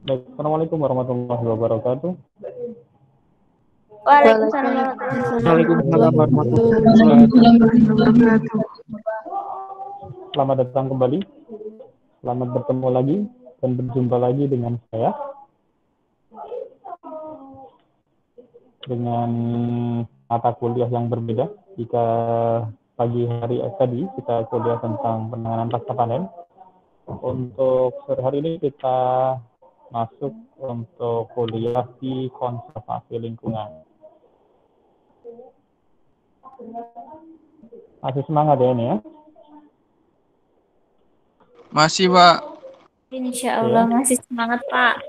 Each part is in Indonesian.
Baik, Assalamualaikum warahmatullahi wabarakatuh. Waalaikumsalam warahmatullahi Waalaikumsalam wabarakatuh. warahmatullahi wabarakatuh. Selamat datang kembali. Selamat bertemu lagi dan berjumpa lagi dengan saya. Dengan mata kuliah yang berbeda. Jika pagi hari tadi kita kuliah tentang penanganan pasca panen. Untuk sore hari ini kita masuk untuk kuliah di konservasi lingkungan. Masih semangat ya ini ya? Masih, Pak. Insya Allah masih semangat, Pak.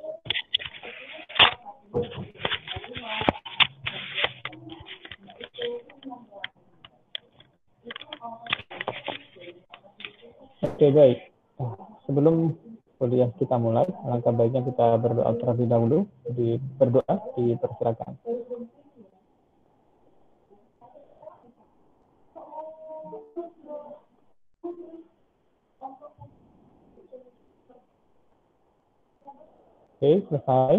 Oke, baik. Sebelum kuliah kita mulai, alangkah baiknya kita berdoa terlebih dahulu. Berdoa, dipersilakan. Oke, selesai.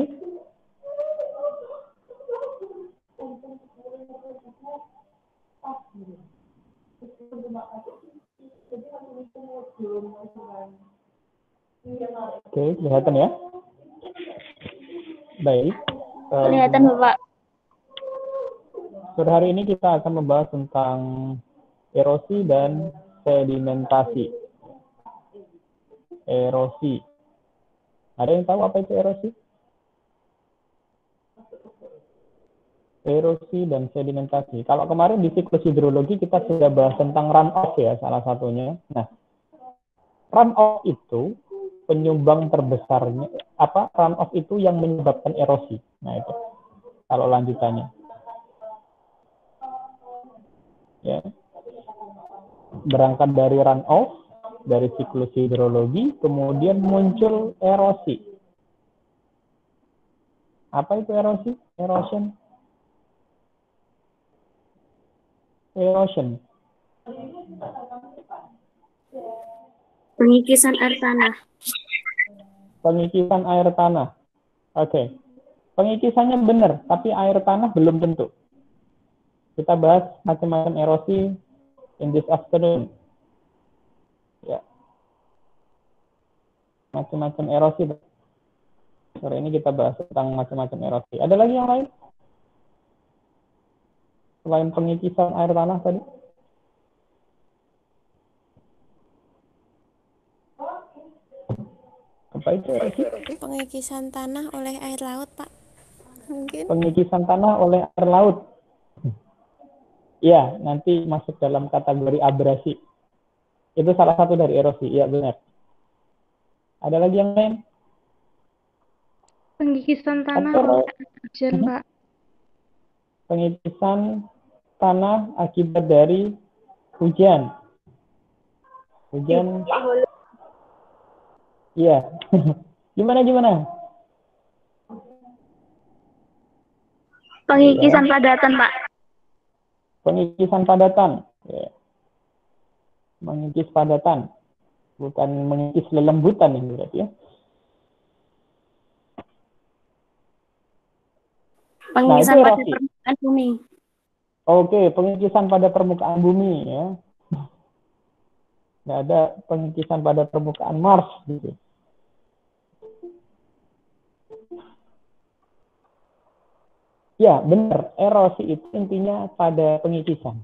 Oke, kelihatan ya? Baik. Kelihatan, Bapak. Sore hari ini kita akan membahas tentang erosi dan sedimentasi. Erosi. Ada yang tahu apa itu erosi? Erosi dan sedimentasi. Kalau kemarin di siklus hidrologi kita sudah bahas tentang runoff ya, salah satunya. Nah, runoff itu penyumbang terbesarnya, runoff itu yang menyebabkan erosi. Nah, itu kalau lanjutannya. Ya. Berangkat dari runoff, dari siklus hidrologi, kemudian muncul erosi. Apa itu erosi? Erosion. Pengikisan air tanah. Pengikisan air tanah. Oke. Pengikisannya benar, tapi air tanah belum tentu. Kita bahas macam-macam erosi in this afternoon. Ya. Macam-macam erosi. Sore ini kita bahas tentang macam-macam erosi. Ada lagi yang lain? Selain pengikisan air tanah tadi? Apa itu erosi? Pengikisan tanah oleh air laut, Pak. Mungkin. Pengikisan tanah oleh air laut. Ya, nanti masuk dalam kategori abrasi. Itu salah satu dari erosi. Iya, benar. Ada lagi yang lain? Pengikisan tanah oleh hujan, Pak. Pengikisan tanah akibat dari hujan. Hujan. Iya. Gimana? Pengikisan padatan, Pak. Pengikisan padatan. Ya. Mengikis padatan. Bukan mengikis lelembutan ini berarti ya. Pengikisan pada permukaan bumi. Oke, pengikisan pada permukaan bumi ya. Nggak ada pengikisan pada permukaan Mars gitu. Ya, benar. Erosi itu intinya pada pengikisan.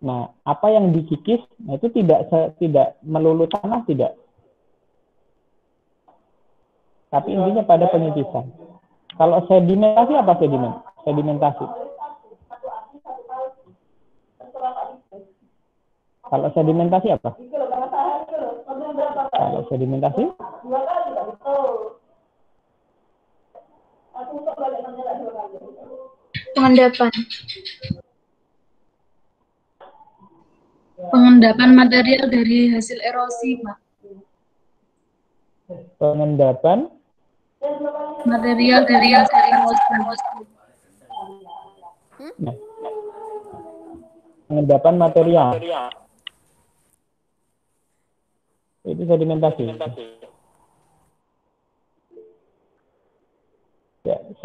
Nah, apa yang dikikis, nah itu tidak melulu tanah, tidak. Tapi intinya pada pengikisan. Kalau sedimentasi apa sedimentasi? Kalau sedimentasi apa? Kalau sedimentasi? Pengendapan material dari hasil erosi, Pak. Pengendapan Material dari hasil erosi. Nah, pengendapan material. Itu sedimentasi.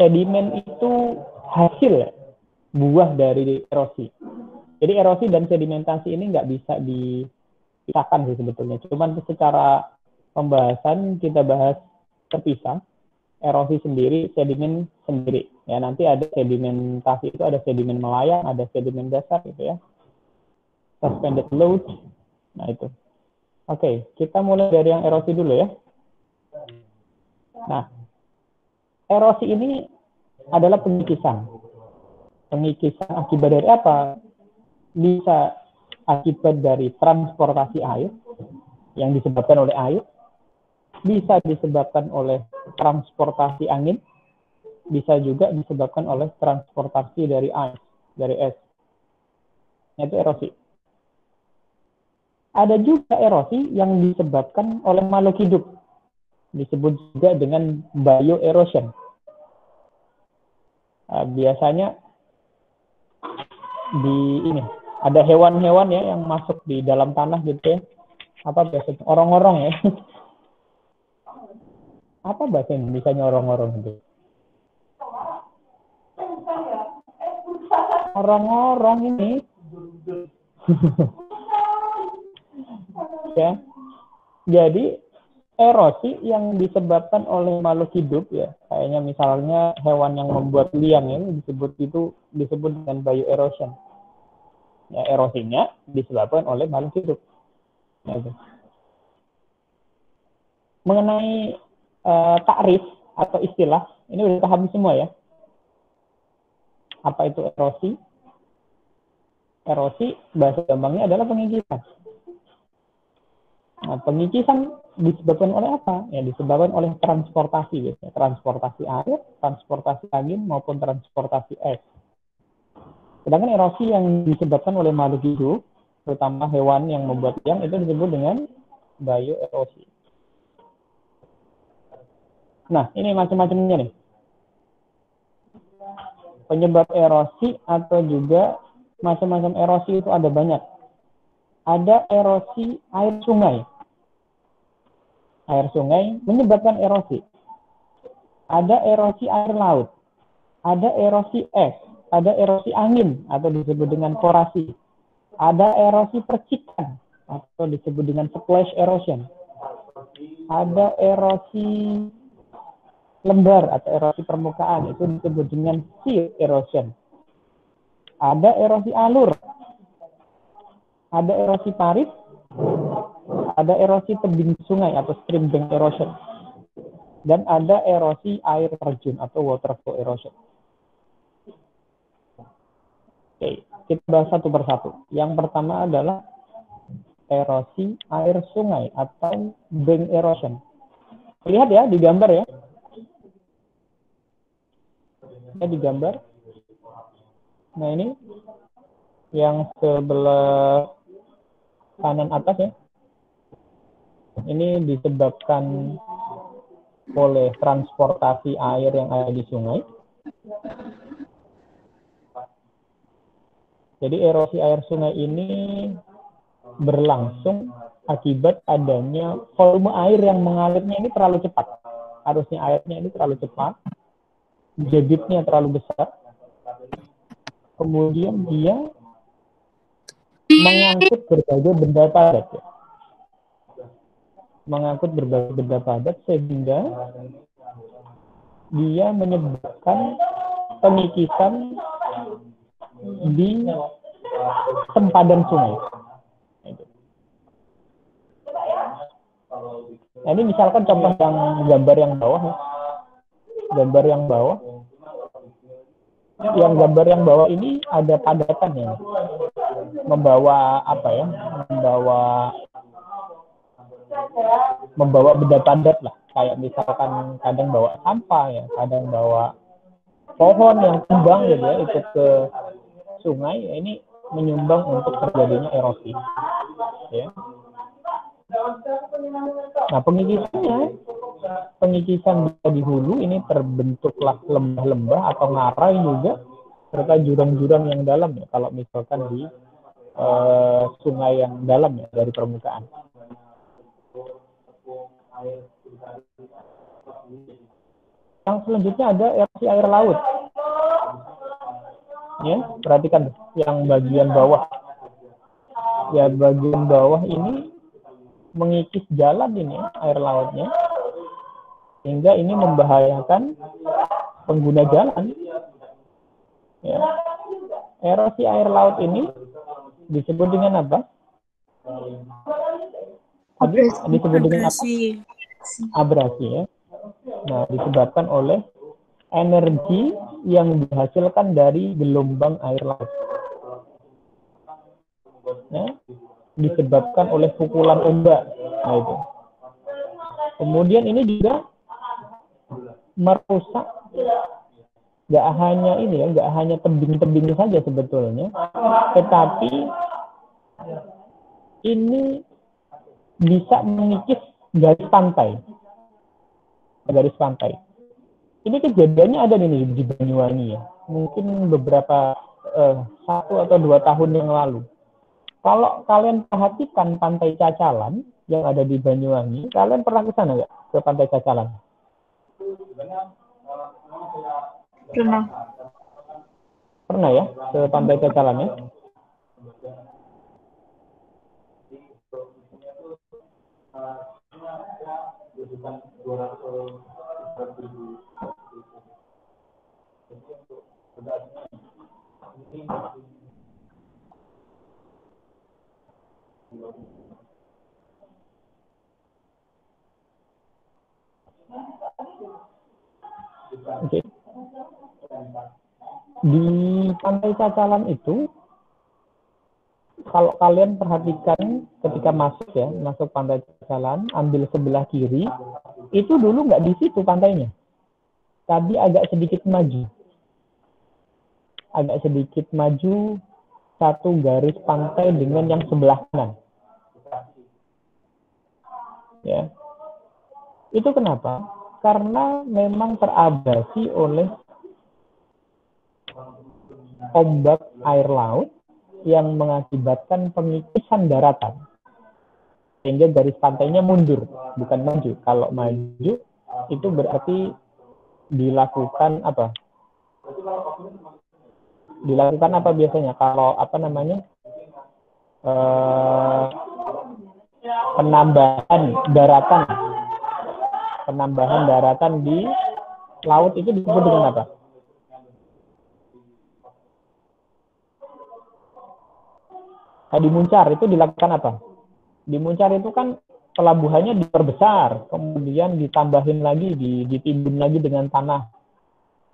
sedimen itu hasil buah dari erosi. Jadi erosi dan sedimentasi ini nggak bisa dipisahkan sih sebetulnya. Cuman secara pembahasan kita bahas terpisah. Erosi sendiri, sedimen sendiri. Ya, nanti ada sedimentasi itu ada sedimen melayang, ada sedimen dasar gitu ya. Suspended load. Nah, itu. Oke, kita mulai dari yang erosi dulu ya. Nah, erosi ini adalah pengikisan. Pengikisan akibat dari apa? Bisa akibat dari transportasi air yang disebabkan oleh air, bisa disebabkan oleh transportasi angin, bisa juga disebabkan oleh transportasi dari ice, dari es. Itu erosi. Ada juga erosi yang disebabkan oleh makhluk hidup. Disebut juga dengan bioerosion. Biasanya di ini ada hewan-hewan ya yang masuk di dalam tanah gitu ya. Apa biasanya? Orang-orang ya. Apa bahasa Indonesianya orang-orang itu? Orang-orang ini. Ya. Jadi erosi yang disebabkan oleh makhluk hidup ya, kayaknya misalnya hewan yang membuat liang ini disebut dengan bioerosion. Ya, erosinya disebabkan oleh makhluk hidup. Ya, mengenai takrif atau istilah, ini udah paham semua ya. Apa itu erosi? Erosi bahasa gampangnya adalah pengikisan. Nah, pengikisan disebabkan oleh apa? Ya, disebabkan oleh transportasi, gitu. Transportasi air, transportasi angin, maupun transportasi es. Sedangkan erosi yang disebabkan oleh makhluk hidup, terutama hewan yang membuat liang, itu disebut dengan bioerosi. Nah, ini macam-macamnya nih. Penyebab erosi atau juga macam-macam erosi itu ada banyak. Ada erosi air sungai. Air sungai menyebabkan erosi. Ada erosi air laut. Ada erosi es. Ada erosi angin atau disebut dengan korasi. Ada erosi percikan atau disebut dengan splash erosion. Ada erosi lembar atau erosi permukaan, itu disebut dengan shear erosion. Ada erosi alur, ada erosi parit, ada erosi tebing sungai atau stream bank erosion, dan ada erosi air terjun atau water flow erosion. Oke, kita bahas satu persatu. Yang pertama adalah erosi air sungai atau bank erosion. Lihat ya di gambar ya. Di gambar. Nah, ini yang sebelah kanan atas ya. Ini disebabkan oleh transportasi air yang ada di sungai. Jadi erosi air sungai ini berlangsung akibat adanya volume air yang mengalirnya ini terlalu cepat. Arusnya airnya ini terlalu cepat. Debitnya terlalu besar, kemudian dia mengangkut berbagai benda padat, sehingga dia menyebabkan pengikisan di sempadan sungai. Nah, ini misalkan contoh yang gambar yang bawah ya. Gambar yang bawah ini ada padatan ya, membawa apa ya, membawa benda padat lah, kayak misalkan kadang bawa sampah ya, kadang bawa pohon yang tumbang gitu ya, ikut ke sungai ya, ini menyumbang untuk terjadinya erosi ya. Nah, pengikisan di hulu ini terbentuklah lembah-lembah atau ngarai juga, serta jurang-jurang yang dalam ya, kalau misalkan di sungai yang dalam ya dari permukaan. Yang selanjutnya ada erosi air laut. Ya, perhatikan yang bagian bawah. Ya, bagian bawah ini mengikis jalan ini air lautnya, sehingga ini membahayakan pengguna jalan. Ya. Erosi air laut ini disebut dengan apa? Disebut dengan apa? Abrasi, ya. Nah, disebabkan oleh energi yang dihasilkan dari gelombang air laut. Ya, disebabkan oleh pukulan ombak. Nah, itu. Kemudian ini juga merusak nggak hanya ini ya, nggak hanya tebing-tebing saja sebetulnya, tetapi ini bisa mengikis garis pantai. Garis pantai. Ini kejadiannya ada nih di Banyuwangi ya. Mungkin beberapa 1 atau 2 tahun yang lalu. Kalau kalian perhatikan pantai Cacalan yang ada di Banyuwangi, kalian pernah ke sana nggak? Ke pantai Cacalan? Pernah. Pernah ya ke pantai Cacalan ya? Oke. Di pantai Cacalan itu, kalau kalian perhatikan ketika masuk pantai Cacalan, ambil sebelah kiri, itu dulu nggak di situ pantainya. Tadi agak sedikit maju. Agak sedikit maju satu garis pantai dengan yang sebelah kanan. Ya. Itu kenapa? Karena memang terabrasi oleh ombak air laut yang mengakibatkan pengikisan daratan. Sehingga garis pantainya mundur, bukan maju. Kalau maju, itu berarti dilakukan apa? Dilakukan apa biasanya? Kalau apa namanya? Penambahan daratan. Penambahan daratan di laut itu disebut dengan apa? Di Muncar itu dilakukan apa? Di Muncar itu kan pelabuhannya diperbesar, kemudian ditambahin lagi, ditimbun lagi dengan tanah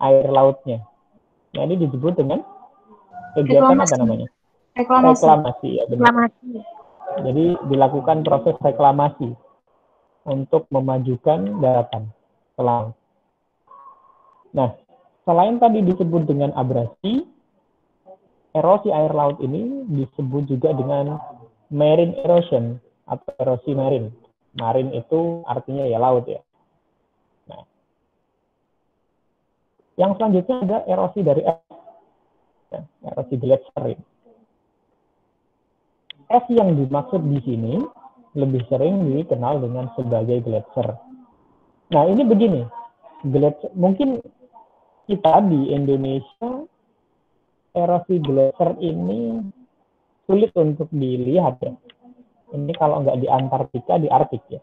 air lautnya. Nah, ini disebut dengan kegiatan apa namanya? Reklamasi. Ya, benar. Jadi dilakukan proses reklamasi untuk memajukan daratan ke laut. Nah, selain tadi disebut dengan abrasi, erosi air laut ini disebut juga dengan marine erosion atau erosi marine. Marine itu artinya ya laut ya. Nah, yang selanjutnya ada erosi dari es, ya, erosi gletser. Es yang dimaksud di sini lebih sering dikenal dengan sebagai gletser. Nah, ini begini, gletser, mungkin kita di Indonesia erosi gletser ini sulit untuk dilihat ya. Ini kalau nggak di Antartika, di Arktik ya.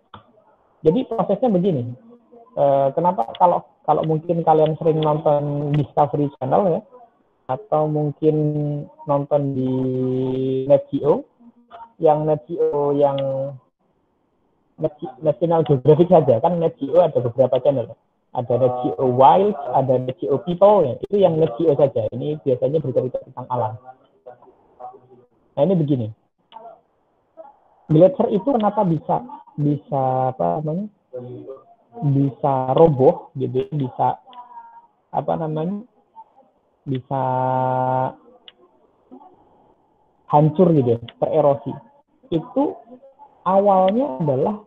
Jadi prosesnya begini. Kenapa kalau mungkin kalian sering nonton Discovery Channel ya, atau mungkin nonton di Net Geo, yang National Geographic saja kan, Net Geo ada beberapa channel. Ada Net Geo Wild, ada Net Geo People ya. Itu yang Net Geo saja. Ini biasanya bercerita tentang alam. Nah, ini begini. Gletser itu kenapa bisa apa namanya? Bisa roboh gitu, bisa apa namanya? Bisa hancur gitu, tererosi. Itu awalnya adalah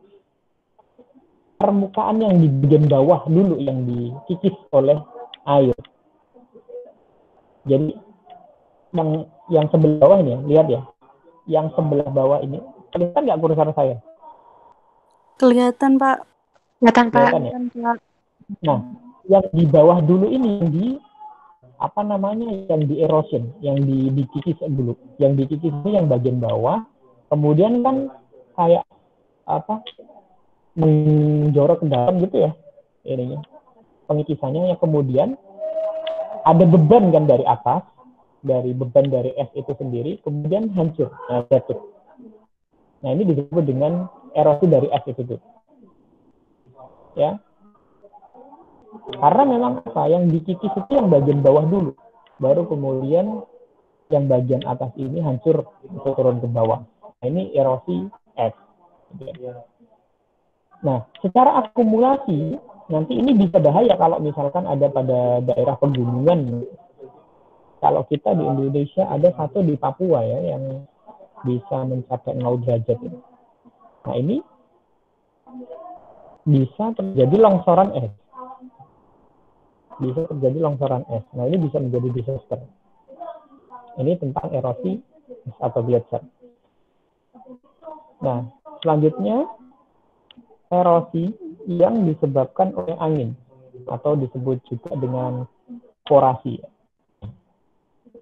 permukaan yang di bagian bawah dulu yang dikikis oleh air. Jadi yang sebelah bawah ini, lihat ya. Yang sebelah bawah ini, kelihatan nggak kursor saya? Kelihatan, Pak. Kelihatan, Pak. Kelihatan ya? Nah, yang di bawah dulu ini yang di yang di erosion, yang dikikis dulu. Yang dikikis itu yang bagian bawah, kemudian kan kayak menjorok ke dalam gitu ya ininya pengikisannya, yang kemudian ada beban kan dari atas, dari beban dari es itu sendiri, kemudian hancur, jatuh. Nah ini disebut dengan erosi dari es itu tuh. Ya, karena memang yang dikikis itu yang bagian bawah dulu, baru kemudian yang bagian atas ini hancur itu turun ke bawah. Nah, ini erosi es. Nah, secara akumulasi nanti ini bisa bahaya kalau misalkan ada pada daerah pegunungan. Kalau kita di Indonesia ada satu di Papua ya yang bisa mencapai 0 derajat. Nah ini bisa terjadi longsoran es. Nah ini bisa menjadi disaster. Ini tentang erosi atau gletser. Nah selanjutnya erosi yang disebabkan oleh angin atau disebut juga dengan korasi.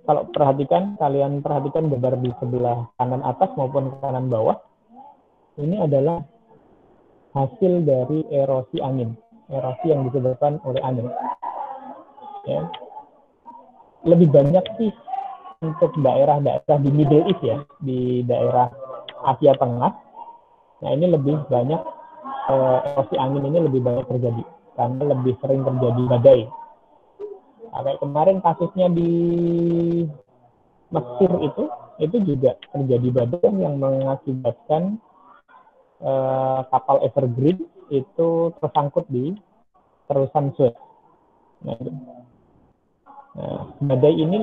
Kalau kalian perhatikan gambar di sebelah kanan atas maupun kanan bawah, ini adalah hasil dari erosi angin, erosi yang disebabkan oleh angin. Ya. Lebih banyak sih untuk daerah-daerah di Middle East ya, di daerah Asia Tengah. Nah ini lebih banyak erosi angin ini lebih banyak terjadi karena lebih sering terjadi badai. Kayak kemarin kasusnya di Mesir itu juga terjadi badai yang mengakibatkan kapal Evergreen itu tersangkut di terusan Suez. Nah, badai ini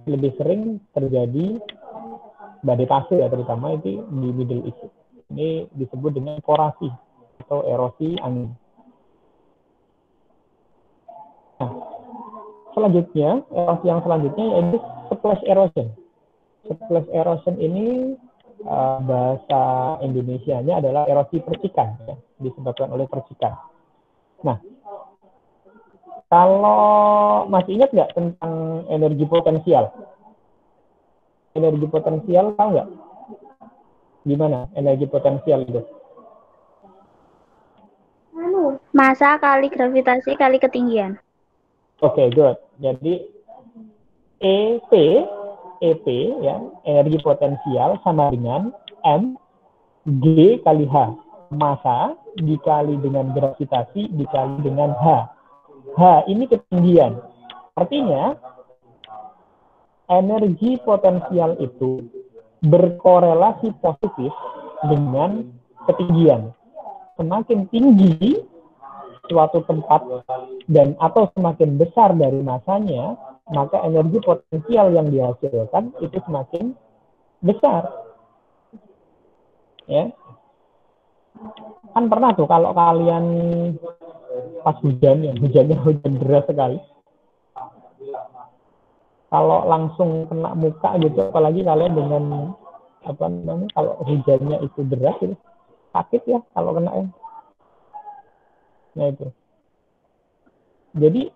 lebih sering terjadi badai pasir ya, terutama itu di Middle East. Ini disebut dengan korasi atau erosi angin. Nah, selanjutnya, erosi yang selanjutnya yaitu splash erosion. Splash erosion ini bahasa Indonesianya adalah erosi percikan, ya, disebabkan oleh percikan. Nah, kalau masih ingat nggak tentang energi potensial? Energi potensial tahu nggak? Gimana energi potensial itu? Massa kali gravitasi kali ketinggian. Oke, good. Jadi EP ya, energi potensial sama dengan M G kali H, massa dikali dengan gravitasi dikali dengan H. H ini ketinggian. Artinya energi potensial itu berkorelasi positif dengan ketinggian. Semakin tinggi suatu tempat dan atau semakin besar dari masanya, maka energi potensial yang dihasilkan itu semakin besar. Ya. Kan pernah tuh kalau kalian pas hujannya hujan deras sekali. Kalau langsung kena muka gitu, apalagi kalian dengan kalau hujannya itu deras itu sakit ya kalau kena ya. Nah itu. Jadi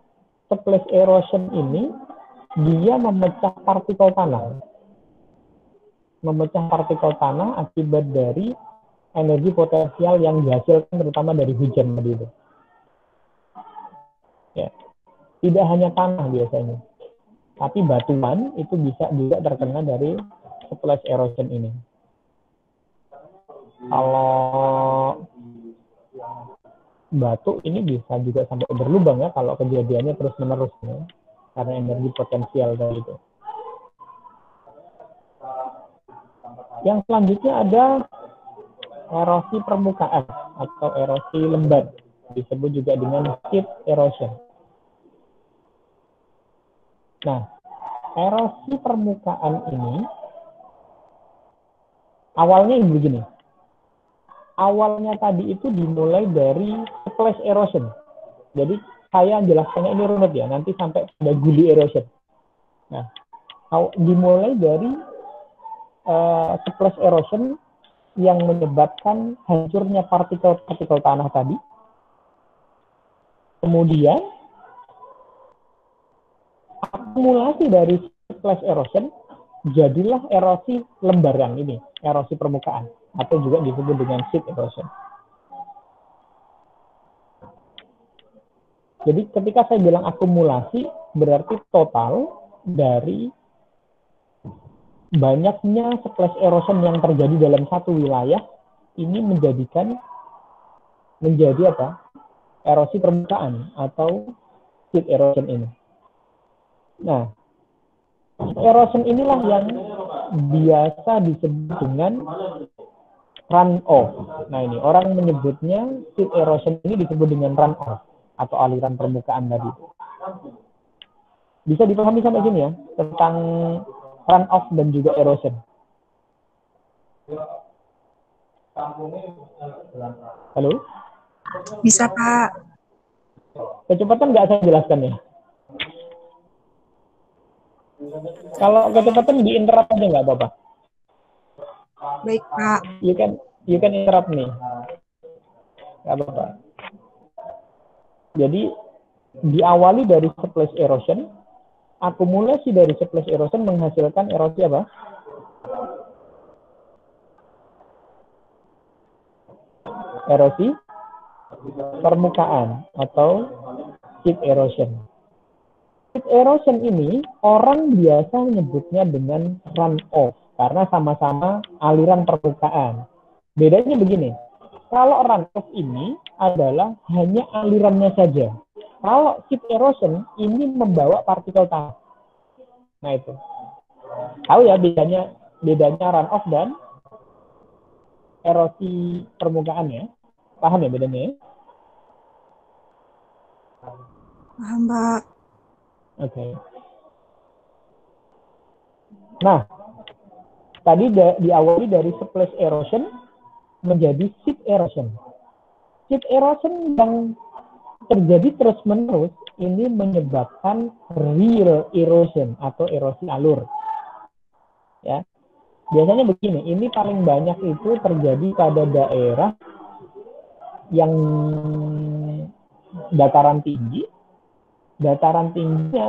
splash erosion ini dia memecah partikel tanah. Memecah partikel tanah akibat dari energi potensial yang dihasilkan terutama dari hujan tadi itu. Ya. Tidak hanya tanah biasanya, tapi batuan itu bisa juga terkena dari splash erosion ini. Kalau batu ini bisa juga sampai berlubang ya kalau kejadiannya terus-menerus ya, karena energi potensial dari itu. Yang selanjutnya ada erosi permukaan atau erosi lembat, disebut juga dengan sheet erosion. Nah, erosi permukaan ini awalnya begini. Awalnya tadi itu dimulai dari splash erosion. Jadi saya jelaskannya ini rumit ya, nanti sampai pada gully erosion. Nah, dimulai dari splash erosion yang menyebabkan hancurnya partikel-partikel tanah tadi. Kemudian akumulasi dari splash erosion, jadilah erosi lembaran ini, erosi permukaan, atau juga disebut dengan sheet erosion. Jadi ketika saya bilang akumulasi, berarti total dari banyaknya splash erosion yang terjadi dalam satu wilayah, ini menjadi apa? Erosi permukaan atau sheet erosion ini. Nah, erosion inilah yang biasa disebut dengan runoff. Nah ini, orang menyebutnya sheet erosion ini disebut dengan runoff atau aliran permukaan tadi. Bisa dipahami sampai sini ya, tentang runoff dan juga erosion. Halo? Bisa, Pak. Kecepatan nggak saya jelaskan ya? Kalau kecepatan di interrupt aja nggak apa-apa. Baik, Pak. You can interrupt me. Nggak apa-apa. Jadi diawali dari splash erosion, akumulasi dari splash erosion menghasilkan erosi apa? Erosi permukaan atau sheet erosion. Sheet erosion ini orang biasa menyebutnya dengan runoff karena sama-sama aliran permukaan. Bedanya begini, kalau runoff ini adalah hanya alirannya saja. Kalau sheet erosion ini membawa partikel tanah. Nah itu. Tahu ya bedanya runoff dan erosi permukaan ya? Paham ya bedanya ya? Paham, Pak. Oke. Nah, tadi diawali dari splash erosion menjadi sheet erosion. Sheet erosion yang terjadi terus-menerus ini menyebabkan real erosion atau erosi alur. Ya. Biasanya begini, ini paling banyak itu terjadi pada daerah yang dataran tingginya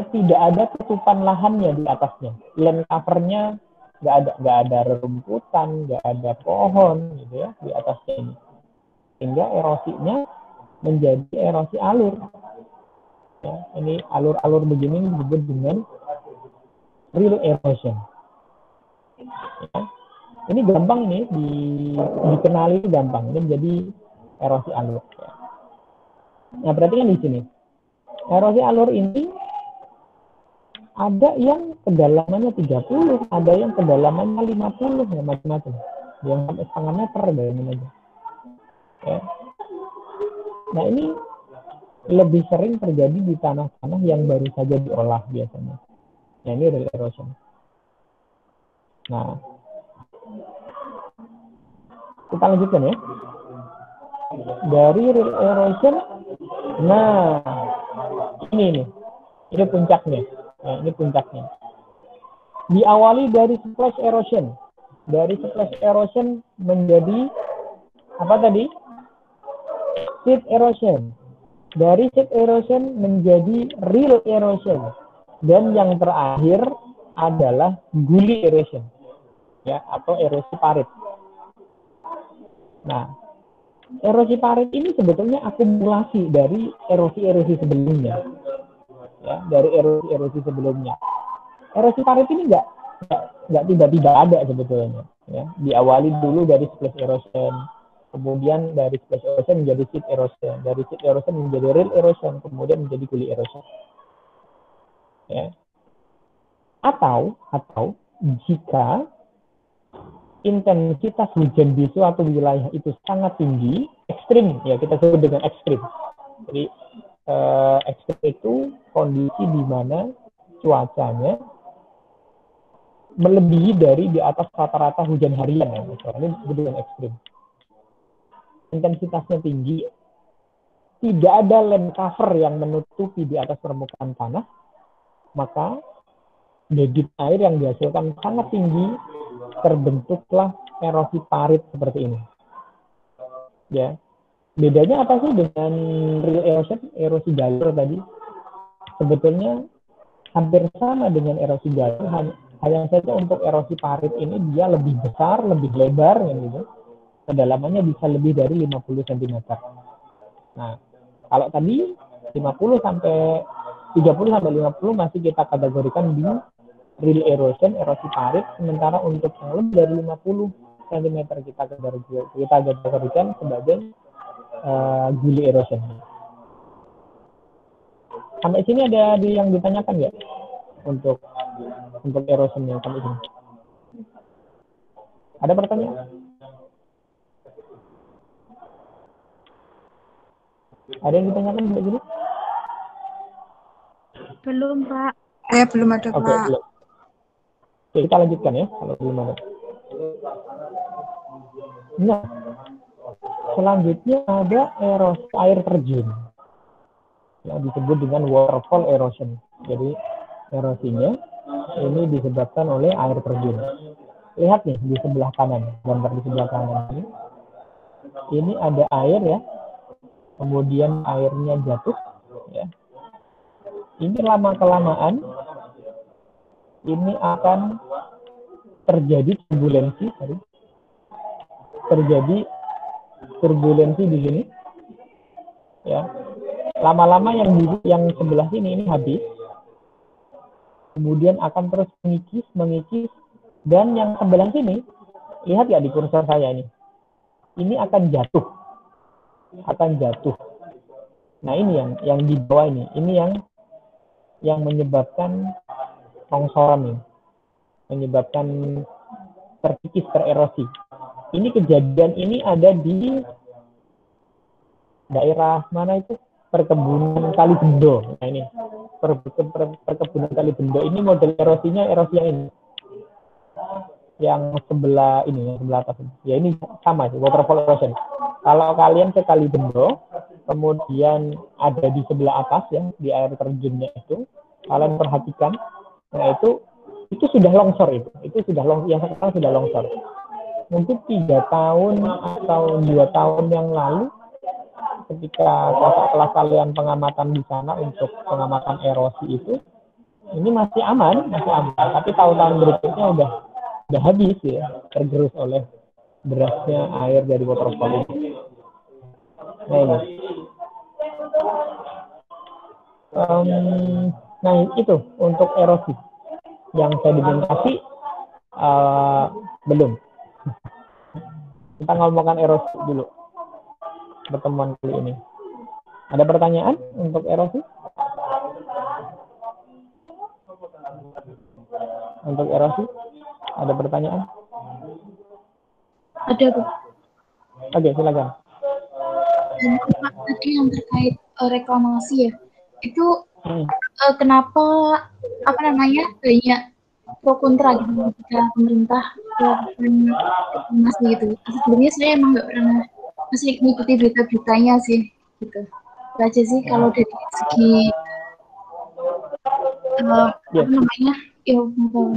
tidak ada tutupan lahannya di atasnya, land covernya nggak ada rerumputan, nggak ada pohon gitu ya di atasnya ini, sehingga erosinya menjadi erosi alur. Ya, ini alur-alur begini disebut dengan real erosion. Ya. Ini gampang nih dikenali, gampang ini menjadi erosi alur. Ya. Nah perhatikan di sini. Erosi alur ini ada yang kedalamannya 30, ada yang kedalamannya 50, ya macam-macam. Yang sampai setengah meter, bayangin aja. Ya. Nah ini lebih sering terjadi di tanah-tanah yang baru saja diolah biasanya. Nah ini real erosion. Nah, kita lanjutkan ya. Dari real erosion, nah ini puncaknya. Nah, ini puncaknya. Diawali dari splash erosion. Dari splash erosion menjadi apa tadi? Sheet erosion. Dari sheet erosion menjadi real erosion. Dan yang terakhir adalah gully erosion. Ya, atau erosi parit. Nah, erosi parit ini sebetulnya akumulasi dari erosi-erosi sebelumnya. Ya, dari erosi sebelumnya. Erosi parit ini nggak tiba-tiba ada sebetulnya. Ya, diawali dulu dari splash erosion, kemudian dari splash erosion menjadi sheet erosion, dari sheet erosion menjadi real erosion, kemudian menjadi gully erosion. Ya. Atau jika intensitas hujan di suatu wilayah itu sangat tinggi, ekstrim, ya kita sebut dengan ekstrim. Jadi ekstrim itu kondisi di mana cuacanya melebihi dari di atas rata-rata hujan harian, ya. Ini disebut dengan ekstrim. Intensitasnya tinggi, tidak ada land cover yang menutupi di atas permukaan tanah, maka debit air yang dihasilkan sangat tinggi, terbentuklah erosi parit seperti ini. Ya, bedanya apa sih dengan real erosion, erosi jalur tadi? Sebetulnya hampir sama dengan erosi jalur, hanya saja untuk erosi parit ini dia lebih besar, lebih lebar, gitu. Kedalamannya bisa lebih dari 50 cm. Nah, kalau tadi 50 sampai 30 sampai 50 masih kita kategorikan di real erosion, erosi parit, sementara untuk yang lebih dari 50 cm kita kategorikan sebagai gully erosion. Sampai sini ada yang ditanyakan nggak untuk erosionnya sampai sini? Ada pertanyaan? Ada yang ditanyakan sampai sini? Belum, Pak. Belum ada, Oke, Pak. belum. Oke, kita lanjutkan ya kalau belum ada. Nah, selanjutnya ada erosi air terjun yang disebut dengan waterfall erosion. Jadi erosinya ini disebabkan oleh air terjun. Lihat nih di sebelah kanan, gambar di sebelah kanan ini. Ini ada air ya, kemudian airnya jatuh ya. Ini lama kelamaan ini akan terjadi turbulensi di sini ya. Lama-lama yang sebelah sini ini habis, kemudian akan terus mengikis, dan yang sebelah sini, lihat ya di kursor saya ini akan jatuh. Nah, ini yang di bawah ini yang menyebabkan longsoran ini, menyebabkan terkikis, tererosi. Ini kejadian ini ada di daerah mana itu? Perkebunan Kalibendo. Nah, ini perkebunan Kalibendo ini model erosinya erosi yang ini. Yang sebelah atas. Ya, ini sama sih, waterfall erosion. Kalau kalian ke Kalibendo, kemudian ada di sebelah atas ya, di air terjunnya itu, kalian perhatikan, nah itu sudah longsor yang sekarang sudah longsor. Mungkin 3 tahun atau 2 tahun yang lalu, ketika kakak kelas kalian pengamatan di sana untuk pengamatan erosi itu, ini masih aman, tapi tahun-tahun berikutnya udah habis ya, tergerus oleh derasnya air dari waterfall itu. Nah, nah itu untuk erosi. Yang sedimentasi belum. Kita ngomongkan erosi dulu pertemuan kali ini. Ada pertanyaan untuk erosi? Untuk erosi ada pertanyaan? Ada, Bu. Oke, silakan. Dan Pak, tadi yang terkait reklamasi ya, itu kenapa banyak pro kontra gitu ketika pemerintah melakukan reklamasi gitu. Sebelumnya saya emang nggak pernah masih mengikuti berita-beritanya sih gitu. Itu aja sih kalau dari segi ilmu.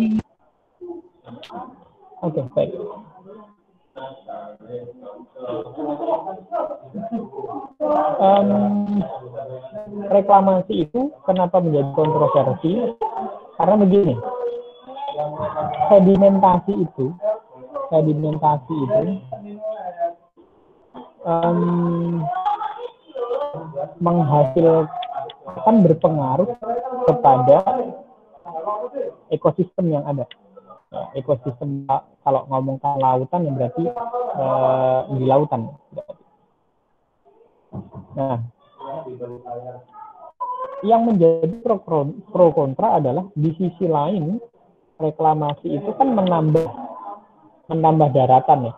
Oke, baik. Reklamasi itu kenapa menjadi kontroversi? Karena begini, sedimentasi itu akan berpengaruh kepada ekosistem yang ada. Ekosistem, kalau ngomongkan lautan yang berarti di lautan. Nah, yang menjadi pro kontra adalah di sisi lain reklamasi itu kan menambah daratan ya.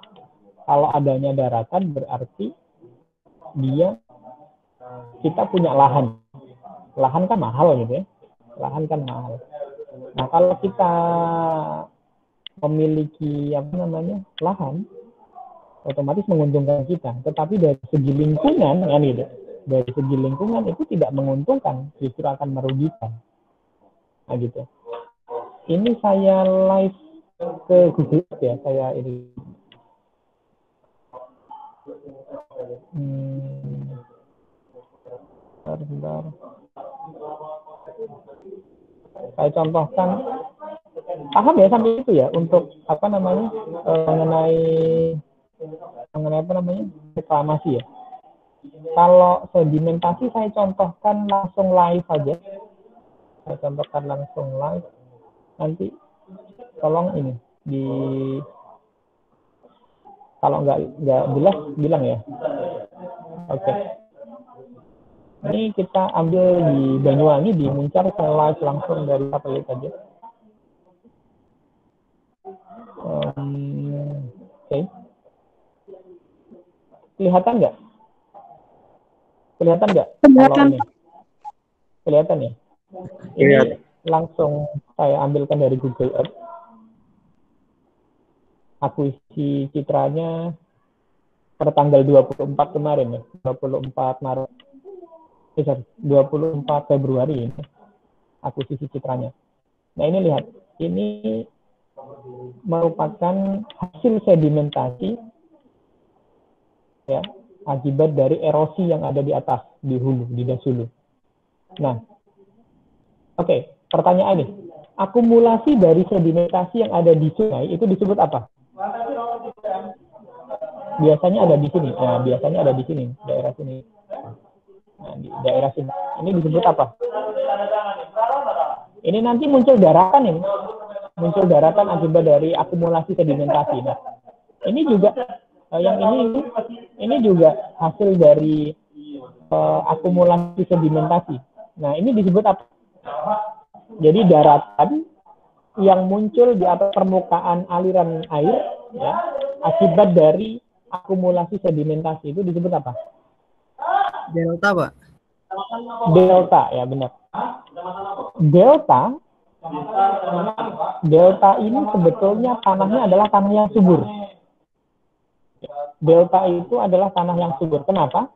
Kalau adanya daratan berarti kita punya lahan kan mahal gitu ya. Nah, kalau kita memiliki lahan, otomatis menguntungkan kita. Tetapi dari segi lingkungan itu tidak menguntungkan, justru akan merugikan. Nah, gitu. Ini saya live ke Google ya, saya ini. Bentar. Saya contohkan, paham ya sampai itu ya untuk apa namanya mengenai apa namanya reklamasi ya. Kalau sedimentasi saya contohkan langsung live saja. Saya contohkan langsung live. Nanti tolong ini di kalau nggak jelas bilang ya. Oke. Ini kita ambil di Banyuwangi di Muncar, saya live langsung dari satelit saja. Oke. Kelihatan nggak? Kelihatan nggak? Kelihatan. Kalau ini kelihatan ya. Ini langsung saya ambilkan dari Google Earth. Akuisisi citranya pada tanggal 24 kemarin ya, 24 Maret. 24 Februari ini akuisisi citranya. Nah ini lihat, ini merupakan hasil sedimentasi ya akibat dari erosi yang ada di atas, di hulu, di das hulu. Nah, oke, pertanyaan ini, akumulasi dari sedimentasi yang ada di sungai itu disebut apa? Biasanya ada di sini. Nah, biasanya ada di sini, daerah sini. Nah, di daerah sini. Ini disebut apa? Ini nanti muncul daratan ini. Muncul daratan akibat dari akumulasi sedimentasi. Nah, ini juga yang ini juga hasil dari akumulasi sedimentasi. Nah, ini disebut apa? Jadi daratan yang muncul di atas permukaan aliran air ya, akibat dari akumulasi sedimentasi itu disebut apa? Delta, Pak. Delta, ya benar. Delta ini sebetulnya tanahnya adalah tanah yang subur. Delta itu adalah tanah yang subur. Kenapa?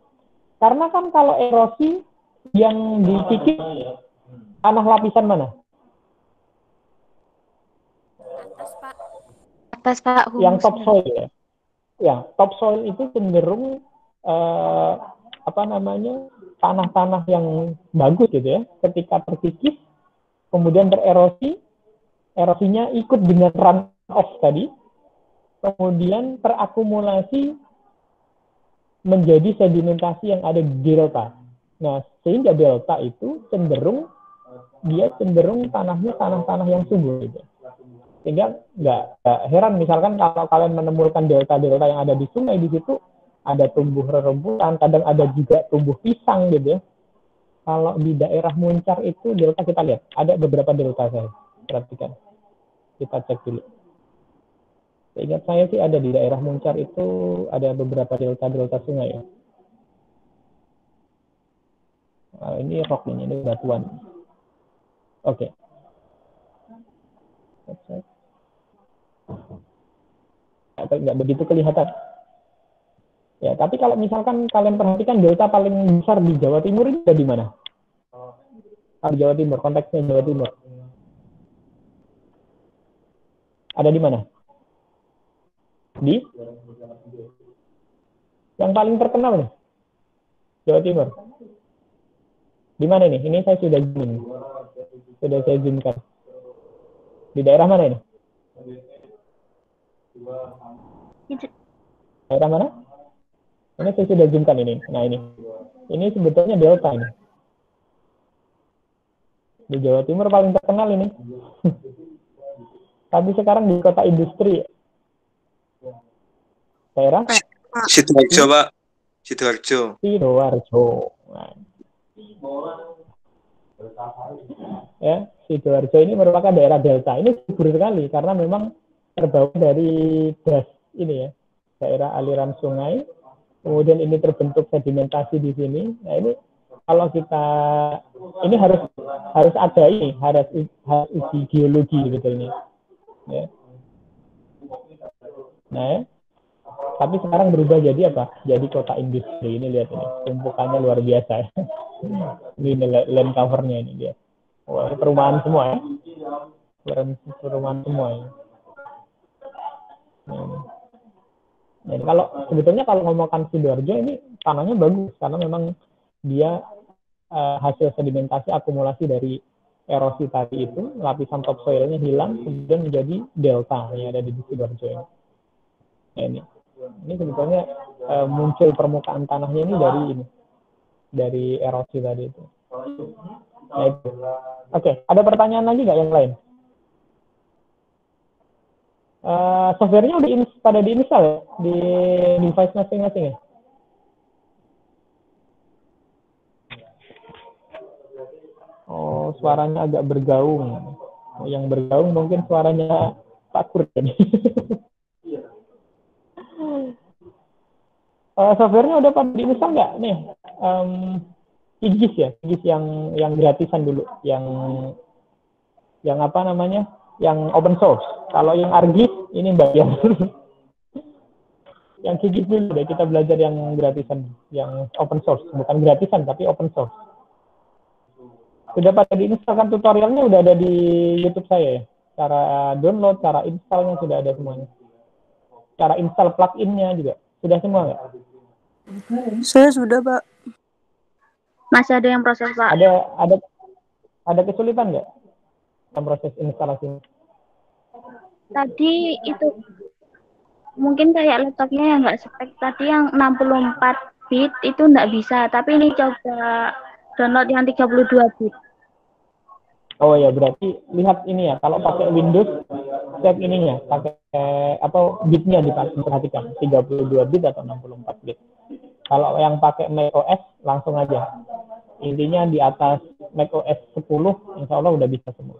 Karena kan kalau erosi yang dikikis tanah lapisan mana? Atas Pak. Yang topsoil ya. Ya, topsoil itu cenderung apa namanya tanah-tanah yang bagus gitu ya. Ketika terkikis, kemudian tererosi, erosinya ikut dengan runoff tadi, kemudian terakumulasi menjadi sedimentasi yang ada di delta. Nah, sehingga delta itu cenderung tanahnya tanah-tanah yang subur gitu. Sehingga nggak heran misalkan kalau kalian menemukan delta-delta yang ada di sungai, di situ ada tumbuh rerumputan, kadang ada juga tumbuh pisang gitu ya. Kalau di daerah Muncar itu delta, kita lihat ada beberapa delta, saya perhatikan, kita cek dulu. Seingat saya sih ada di daerah Muncar itu ada beberapa delta sungai ya. Nah, ini rock ini batuan. Oke. Nggak begitu kelihatan. Ya, tapi kalau misalkan kalian perhatikan delta paling besar di Jawa Timur ini ada di mana? Di Jawa Timur, konteksnya Jawa Timur. Ada di mana? Di? Yang paling terkenal nih, Jawa Timur. Di mana ini? Ini saya sudah zoom. Sudah saya zoomkan. Di daerah mana ini? Daerah mana? Ini saya sudah zoomkan ini. Nah ini. Ini sebetulnya delta ini. Di Jawa Timur paling terkenal ini. Tapi sekarang di kota industri. Daerah? Sidoarjo, Pak. Sidoarjo. Nah. Ya, Sidoarjo ini merupakan daerah delta. Ini subur sekali karena memang terbawa dari das ini ya, daerah aliran sungai. Kemudian ini terbentuk sedimentasi di sini. Nah ini kalau kita ini harus ada ini, harus uji geologi sebetulnya. Ya. Nah, ya. Tapi sekarang berubah jadi apa? Jadi kota industri. Ini lihat ini, tumpukannya luar biasa. Ini land covernya ini dia. Wah, perumahan semua ya. Perumahan semua ya. Nah, kalau sebetulnya kalau ngomongkan Sidoarjo ini tanahnya bagus karena memang dia hasil sedimentasi akumulasi dari erosi tadi itu, lapisan topsoilnya hilang, kemudian menjadi delta yang ada di Sidoarjo ini. Nah, ini sebetulnya muncul permukaan tanahnya ini dari erosi tadi itu. Nah, itu. Oke, ada pertanyaan lagi nggak yang lain? Softwarenya udah pada diinstal ya di device masing-masing ya? Oh, suaranya agak bergaung. Yang bergaung mungkin suaranya Pak Kurt tadi. Softwarenya udah pada diinstal nggak nih? QGIS ya, QGIS yang gratisan dulu, yang apa namanya, yang open source. Kalau yang ArcGIS ini bayar. Yang QGIS dulu deh, kita belajar yang gratisan, yang open source, bukan gratisan tapi open source. Sudah pada diinstalkan, tutorialnya udah ada di YouTube saya ya. Cara download, cara installnya sudah ada semuanya. Cara install plugin-nya juga sudah semua nggak? Saya sudah, Pak. Masih ada yang proses, Pak. Ada kesulitan nggak dalam proses instalasi? Tadi itu mungkin kayak laptopnya yang nggak spek. Tadi yang 64 bit itu nggak bisa. Tapi ini coba download yang 32 bit. Oh ya, berarti lihat ini ya, kalau pakai Windows, cek ininya, pakai bitnya diperhatikan, 32 bit atau 64 bit. Kalau yang pakai macOS, langsung aja. Intinya di atas macOS 10, insya Allah udah bisa semua.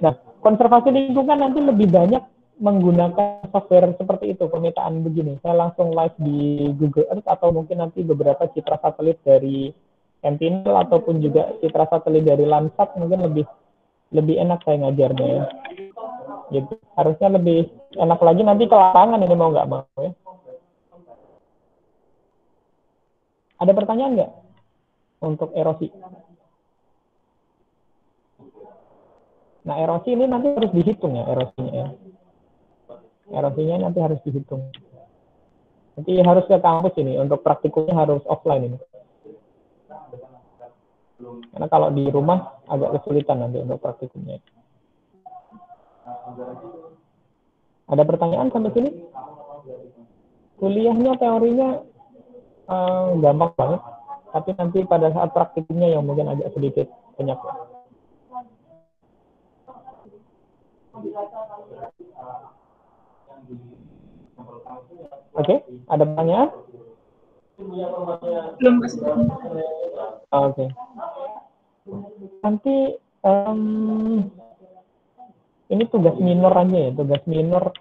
Nah, konservasi lingkungan nanti lebih banyak menggunakan software seperti itu, pemetaan begini. Saya langsung live di Google Earth, atau mungkin nanti beberapa citra satelit dari Sentinel ataupun juga citra satelit dari Landsat, mungkin lebih enak saya ngajarnya ya. Gitu. Harusnya lebih enak lagi nanti ke lapangan ini mau nggak mau ya. Ada pertanyaan nggak untuk erosi? Nah, erosi ini nanti harus dihitung ya, erosinya ya. Erosinya nanti harus dihitung. Nanti harus ke kampus ini, untuk praktikumnya harus offline ini. Karena kalau di rumah agak kesulitan nanti untuk praktikumnya. Ada pertanyaan sampai sini? Kuliahnya, teorinya gampang banget, tapi nanti pada saat praktikumnya yang mungkin agak sedikit banyak. Oke, ada pertanyaan? Belum, Mas. Oke. Nanti ini tugas minor aja ya, tugas minor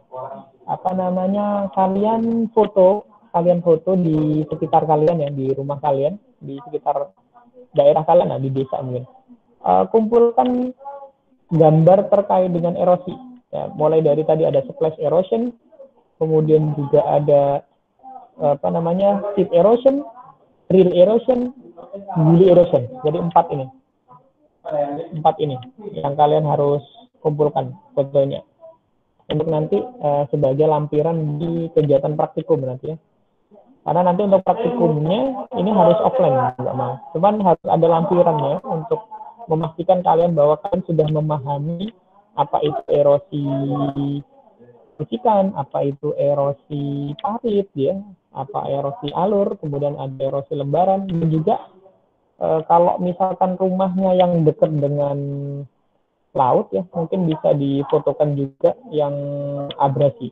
apa namanya, kalian foto di sekitar kalian ya, di rumah kalian, di sekitar daerah kalian, di desa mungkin. Kumpulkan gambar terkait dengan erosi. Ya, mulai dari tadi ada splash erosion, kemudian juga ada apa namanya, tip erosion, real erosion, bully erosion. Jadi 4 ini yang kalian harus kumpulkan fotonya untuk nanti sebagai lampiran di kegiatan praktikum nanti ya. Karena nanti untuk praktikumnya ini harus offline, nggak mau. Cuman harus ada lampirannya untuk memastikan kalian bahwa kalian sudah memahami apa itu erosi bisikan, apa itu erosi parit ya, apa erosi alur, kemudian ada erosi lembaran, dan juga kalau misalkan rumahnya yang dekat dengan laut ya, mungkin bisa difotokan juga yang abrasi,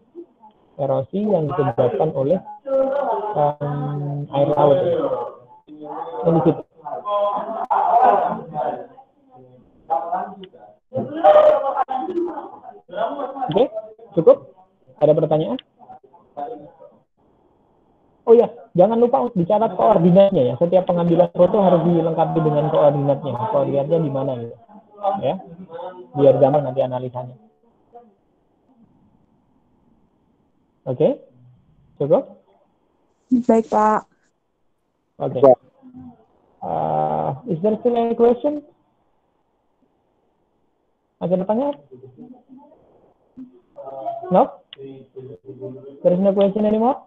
erosi yang disebabkan oleh air laut. Ini di situ. Oke, cukup? Ada pertanyaan? Oh ya, jangan lupa dicatat koordinatnya ya. Setiap pengambilan foto harus dilengkapi dengan koordinatnya. Koordinatnya di mana gitu. Ya. Biar gampang nanti analisanya. Oke? Cukup? Baik, Pak. Oke. Is there still any question? Ada pertanyaan? No? There is no question anymore?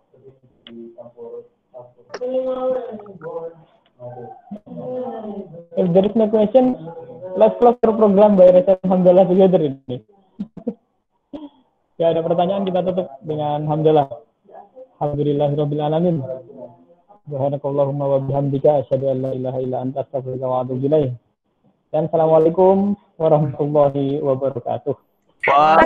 If there is no question, Let's close your program by recite hamdalah together ini. Ya, ada pertanyaan, kita tutup dengan hamdalah. Alhamdulillahirabbil alamin. Subhanakallahumma wa bihamdika asyhadu an la ilaha illa anta astaghfiruka wa atubu ilaik. Dan assalamualaikum warahmatullahi wabarakatuh. Wah.